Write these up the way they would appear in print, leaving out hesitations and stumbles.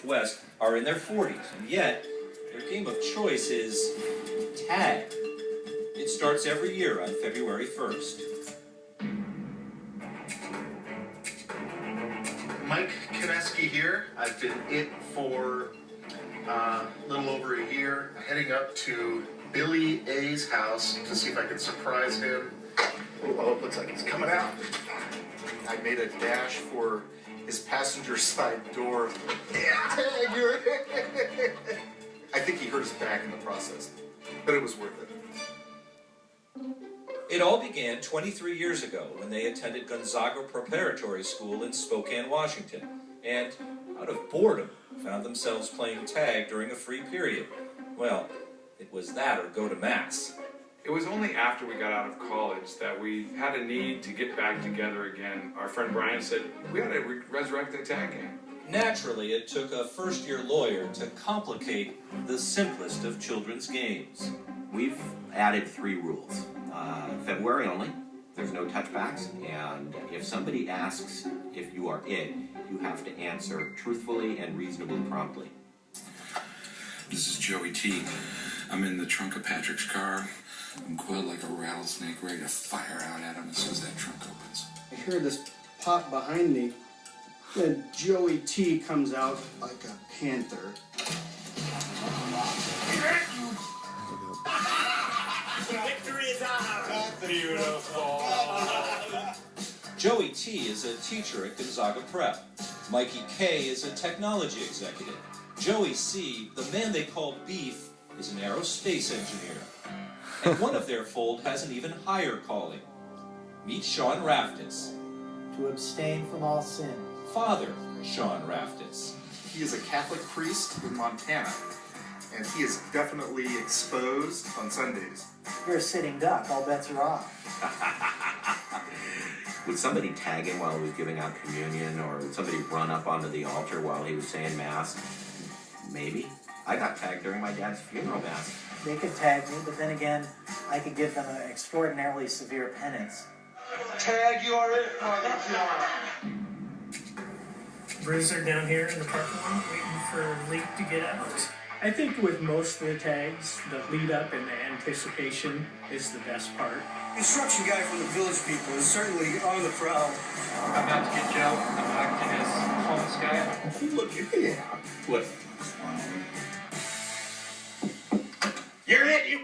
Northwest are in their 40s, and yet their game of choice is tag. It starts every year on February 1st. Mike Kineski here. I've been it for a little over a year, heading up to Billy A's house to see if I can surprise him. Oh, it looks like he's coming out. I made a dash for his passenger side door. Yeah, you're I think he hurt his back in the process, but it was worth it. It all began 23 years ago when they attended Gonzaga Preparatory School in Spokane, Washington, and out of boredom found themselves playing tag during a free period. Well, it was that or go to Mass. It was only after we got out of college that we had a need to get back together again. Our friend Brian said, we ought to resurrect the tag game. Naturally, it took a first-year lawyer to complicate the simplest of children's games. We've added 3 rules. February only, there's no touchbacks, and if somebody asks if you are it, you have to answer truthfully and reasonably promptly. This is Joey T. I'm in the trunk of Patrick's car. I'm coiled like a rattlesnake, ready to fire out at him as soon as that trunk opens. I hear this pop behind me. Then Joey T comes out like a panther. Victory is ours! Beautiful! Joey T is a teacher at Gonzaga Prep. Mikey K is a technology executive. Joey C, the man they call Beef, is an aerospace engineer. And one of their fold has an even higher calling. Meet Sean Raftis. To abstain from all sin. Father Sean Raftis. He is a Catholic priest in Montana, and he is definitely exposed on Sundays. You're a sitting duck, all bets are off. Would somebody tag him while he was giving out communion, or would somebody run up onto the altar while he was saying Mass? Maybe. I got tagged during my dad's funeral Mass. They could tag me, but then again, I could give them an extraordinarily severe penance. Tag, you are it, Father John! Bruiser down here in the parking lot waiting for Leak to get out. I think with most of the tags, the lead up and the anticipation is the best part. Construction guy from the Village People is certainly on the prowl. I'm about to get Joe. I'm acting as homeless guy. Look, yeah. What? You're it, you...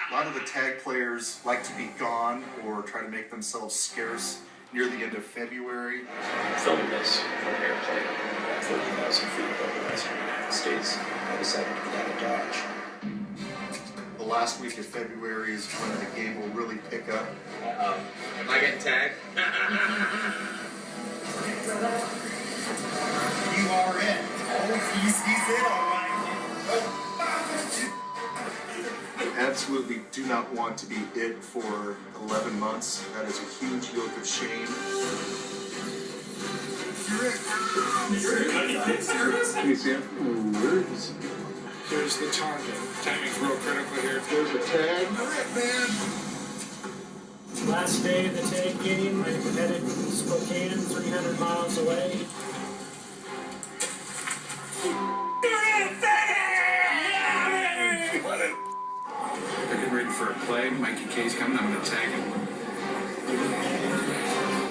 A lot of the tag players like to be gone or try to make themselves scarce near the end of February. Filming this from an airplane at 14,000 feet above the western United States, I decided to get out of Dodge. The last week of February is when the game will really pick up. Am I getting tagged? You are it. Oh, he's it, all right. I absolutely do not want to be it for 11 months. That is a huge yoke of shame. Can you see him? There's the target. Timing's real critical here. There's a tag. Last day of the tag game, I'm headed to Spokane, 300 miles away. They're getting ready for a play. Mikey K's coming. I'm going to tag him.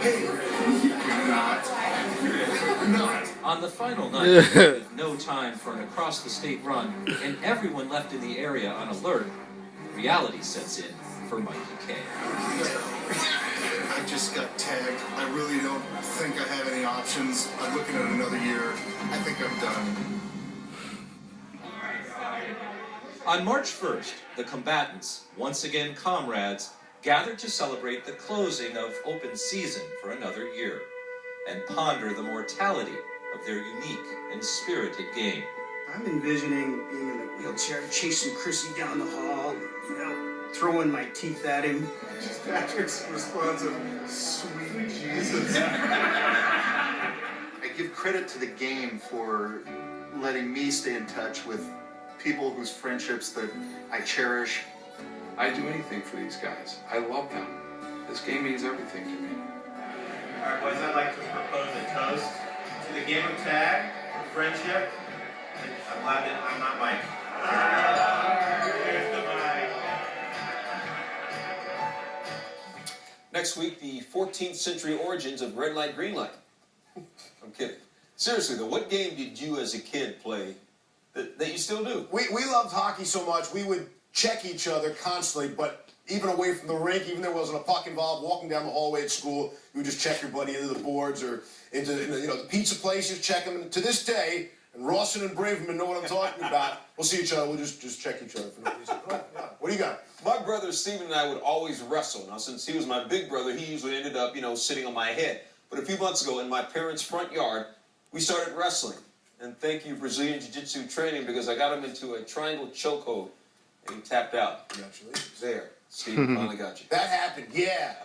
Hey, you're not. On the final night, with no time for an across-the-state run, and everyone left in the area on alert, reality sets in for Mikey K. I just got tagged. I really don't think I have any options. I'm looking at another year. I think I'm done. On March 1st, the combatants, once again comrades, gathered to celebrate the closing of open season for another year and ponder the mortality of their unique and spirited game. I'm envisioning being in a wheelchair, chasing Chrissy down the hall, throwing my teeth at him. Patrick's response of, sweet Jesus. I give credit to the game for letting me stay in touch with people whose friendships that I cherish. I'd do anything for these guys. I love them. This game means everything to me. Alright, boys, I'd like to propose a toast to the game of tag, friendship. I'm glad that I'm not Mike. Here's the mic. Next week, the 14th century origins of red light, green light. I'm kidding. Seriously though, what game did you as a kid play that you still do? We loved hockey so much, we would check each other constantly, but even away from the rink, even there wasn't a puck involved, walking down the hallway at school, you would just check your buddy into the boards or into the pizza place, just check them. And to this day, and Rawson and Braverman know what I'm talking about, we'll see each other, we'll just check each other for no reason. What do you got? My brother Stephen and I would always wrestle. Now, since he was my big brother, he usually ended up, sitting on my head. But a few months ago, in my parents' front yard, we started wrestling. And thank you, Brazilian Jiu-Jitsu training, because I got him into a triangle chokehold, and he tapped out. Congratulations. There. Steve, finally got you. That happened, yeah.